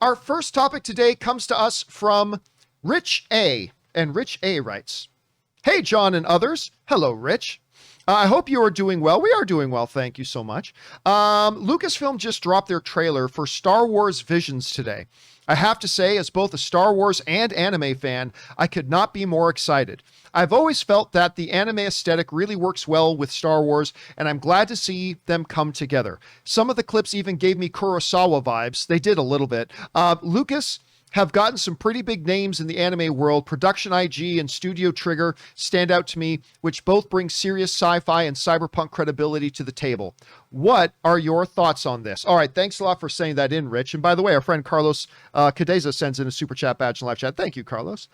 Our first topic today comes to us from Rich A. And Rich A writes, "Hey, John and others." Hello, Rich. I hope you are doing well. We are doing well. Thank you so much. Lucasfilm just dropped their trailer for Star Wars Visions today. I have to say, as both a Star Wars and anime fan, I could not be more excited. I've always felt that the anime aesthetic really works well with Star Wars, and I'm glad to see them come together. Some of the clips even gave me Kurosawa vibes. They did a little bit. Lucas have gotten some pretty big names in the anime world. Production IG and Studio Trigger stand out to me, which both bring serious sci-fi and cyberpunk credibility to the table. What are your thoughts on this? All right, thanks a lot for saying that in, Rich. And by the way, our friend Carlos Cadeza sends in a super chat badge in live chat. Thank you, Carlos.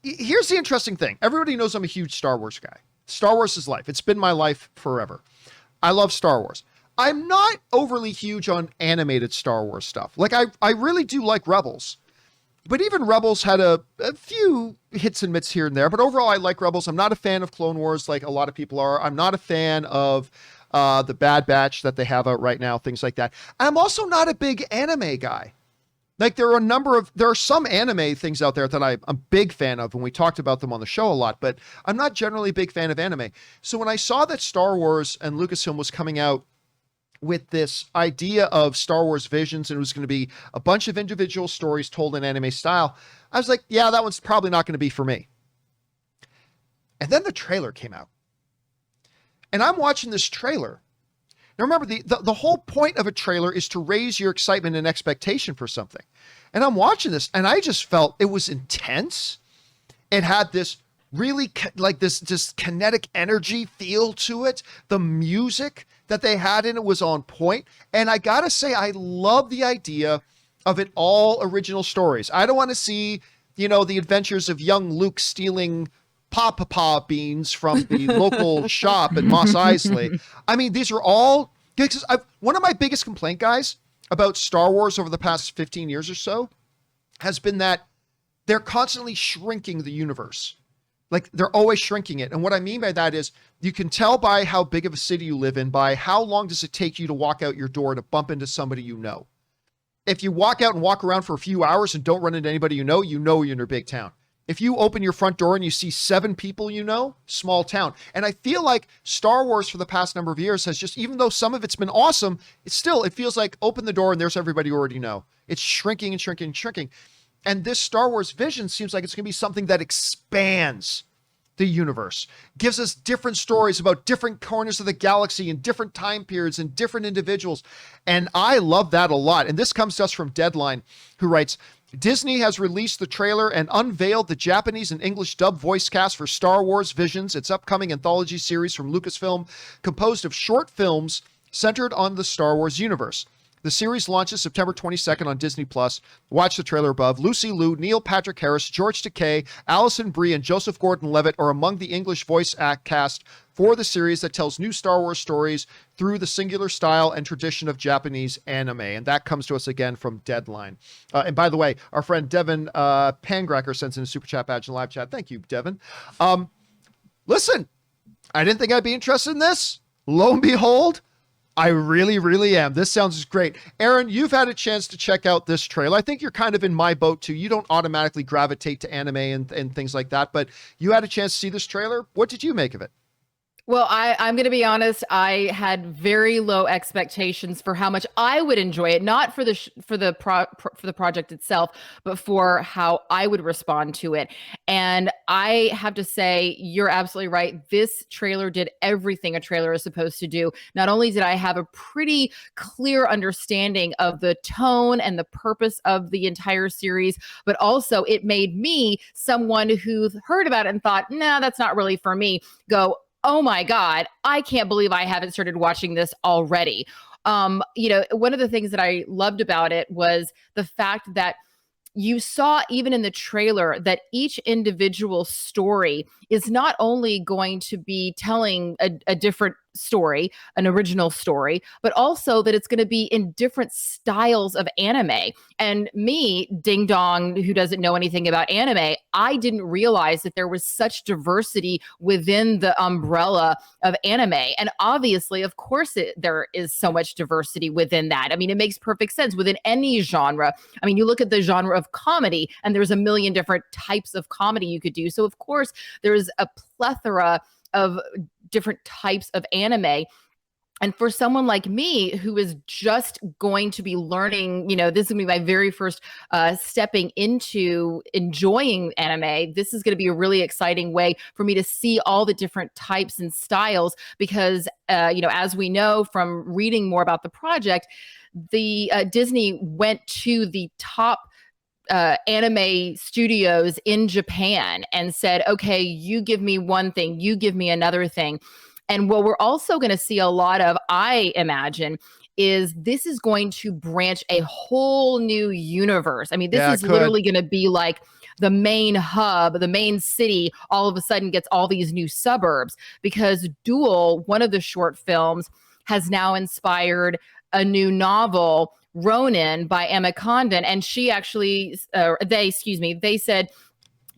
Here's the interesting thing. Everybody knows I'm a huge Star Wars guy. Star Wars is life. It's been my life forever. I love Star Wars. I'm not overly huge on animated Star Wars stuff. Like, I really do like Rebels. But even Rebels had a few hits and misses here and there. But overall, I like Rebels. I'm not a fan of Clone Wars like a lot of people are. I'm not a fan of the Bad Batch that they have out right now, things like that. I'm also not a big anime guy. Like, there are some anime things out there that I'm a big fan of, and we talked about them on the show a lot, but I'm not generally a big fan of anime. So when I saw that Star Wars and Lucasfilm was coming out with this idea of Star Wars Visions, and it was going to be a bunch of individual stories told in anime style, I was like, yeah, that one's probably not going to be for me. And then the trailer came out. And I'm watching this trailer. Now remember, the whole point of a trailer is to raise your excitement and expectation for something. And I'm watching this, and I just felt it was intense. It had this really like this kinetic energy feel to it. The music that they had in it was on point. And I gotta say, I love the idea of it all original stories. I don't want to see, the adventures of young Luke stealing pawpaw beans from the local shop at Mos Eisley. I mean, these are all, because one of my biggest complaint, guys, about Star Wars over the past 15 years or so has been that they're constantly shrinking the universe. Like, they're always shrinking it. And what I mean by that is you can tell by how big of a city you live in, by how long does it take you to walk out your door to bump into somebody you know. If you walk out and walk around for a few hours and don't run into anybody you know you're in a big town. If you open your front door and you see 7 people small town. And I feel like Star Wars for the past number of years has just, even though some of it's been awesome, it feels like open the door and there's everybody you already know. It's shrinking and shrinking and shrinking. And this Star Wars Vision seems like it's going to be something that expands the universe, gives us different stories about different corners of the galaxy and different time periods and different individuals. And I love that a lot. And this comes to us from Deadline, who writes, Disney has released the trailer and unveiled the Japanese and English dub voice cast for Star Wars Visions, its upcoming anthology series from Lucasfilm, composed of short films centered on the Star Wars universe. The series launches September 22nd on Disney+. Watch the trailer above. Lucy Liu, Neil Patrick Harris, George Takei, Alison Brie, and Joseph Gordon-Levitt are among the English voice act cast for the series that tells new Star Wars stories through the singular style and tradition of Japanese anime. And that comes to us again from Deadline. And by the way, our friend Devin Pangracker sends in a super chat badge in live chat. Thank you, Devin. Listen, I didn't think I'd be interested in this. Lo and behold, I really, really am. This sounds great. Aaron, you've had a chance to check out this trailer. I think you're kind of in my boat too. You don't automatically gravitate to anime and things like that, but you had a chance to see this trailer. What did you make of it? Well, I'm going to be honest. I had very low expectations for how much I would enjoy it, not for the project itself, but for how I would respond to it. And I have to say, you're absolutely right. This trailer did everything a trailer is supposed to do. Not only did I have a pretty clear understanding of the tone and the purpose of the entire series, but also it made me, someone who heard about it and thought, nah, that's not really for me, go, oh my God, I can't believe I haven't started watching this already. One of the things that I loved about it was the fact that you saw even in the trailer that each individual story is not only going to be telling a different story, an original story, but also that it's going to be in different styles of anime. And me, ding dong, who doesn't know anything about anime, I didn't realize that there was such diversity within the umbrella of anime. And obviously, of course, there is so much diversity within that. I mean, it makes perfect sense within any genre. I mean, you look at the genre of comedy, and there's a million different types of comedy you could do. So, of course, there's a plethora of different types of anime. And for someone like me, who is just going to be learning, this is going to be my very first stepping into enjoying anime. This is going to be a really exciting way for me to see all the different types and styles because, as we know from reading more about the project, the Disney went to the top anime studios in Japan and said, okay, you give me one thing, you give me another thing. And what we're also going to see a lot of, I imagine, is this is going to branch a whole new universe. I mean, this is literally going to be like the main hub, the main city, all of a sudden gets all these new suburbs because Duel, one of the short films, has now inspired a new novel, Ronin, by Emma Condon. And she actually, they said,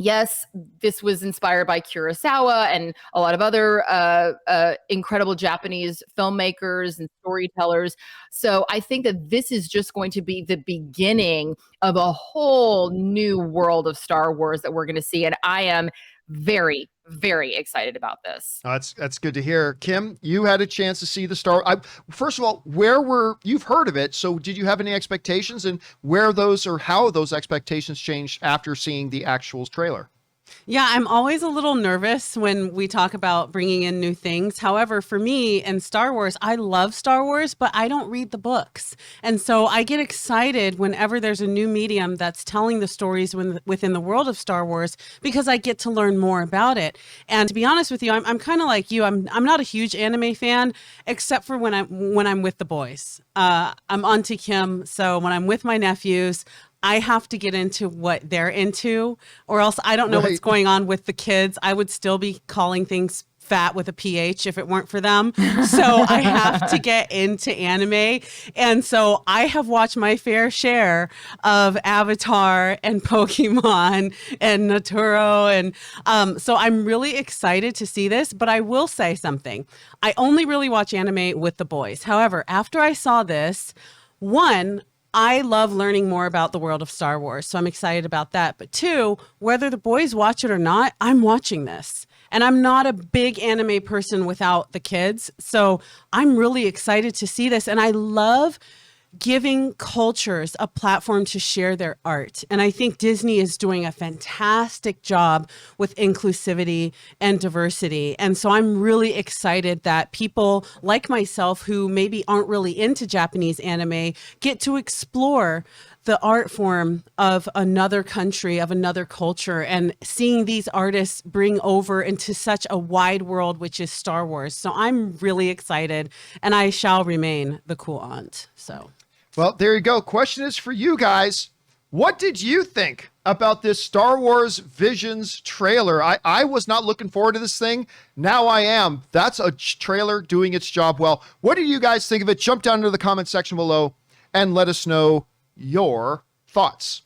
yes, this was inspired by Kurosawa and a lot of other incredible Japanese filmmakers and storytellers. So I think that this is just going to be the beginning of a whole new world of Star Wars that we're going to see. And I am very, very excited about this. That's good to hear. Kim, you had a chance to see the first of all, you've heard of it. So did you have any expectations and how those expectations changed after seeing the actual trailer? Yeah, I'm always a little nervous when we talk about bringing in new things. However, for me and Star Wars, I love Star Wars, but I don't read the books. And so I get excited whenever there's a new medium that's telling the stories within the world of Star Wars because I get to learn more about it. And to be honest with you, I'm kind of like you. I'm not a huge anime fan, except for when I'm with the boys. I'm Auntie Kim, so when I'm with my nephews, I have to get into what they're into, or else I don't know what's going on with the kids. I would still be calling things fat with a PH if it weren't for them. So I have to get into anime. And so I have watched my fair share of Avatar and Pokemon and Naturo. And so I'm really excited to see this, but I will say something. I only really watch anime with the boys. However, after I saw this, I love learning more about the world of Star Wars, so I'm excited about that. But two, whether the boys watch it or not, I'm watching this. And I'm not a big anime person without the kids, so I'm really excited to see this. And I love giving cultures a platform to share their art. And I think Disney is doing a fantastic job with inclusivity and diversity. And so I'm really excited that people like myself who maybe aren't really into Japanese anime get to explore the art form of another country, of another culture, and seeing these artists bring over into such a wide world, which is Star Wars. So I'm really excited, and I shall remain the cool aunt. So, well, there you go. Question is for you guys. What did you think about this Star Wars Visions trailer? I was not looking forward to this thing. Now I am. That's a trailer doing its job well. What do you guys think of it? Jump down into the comment section below and let us know your thoughts.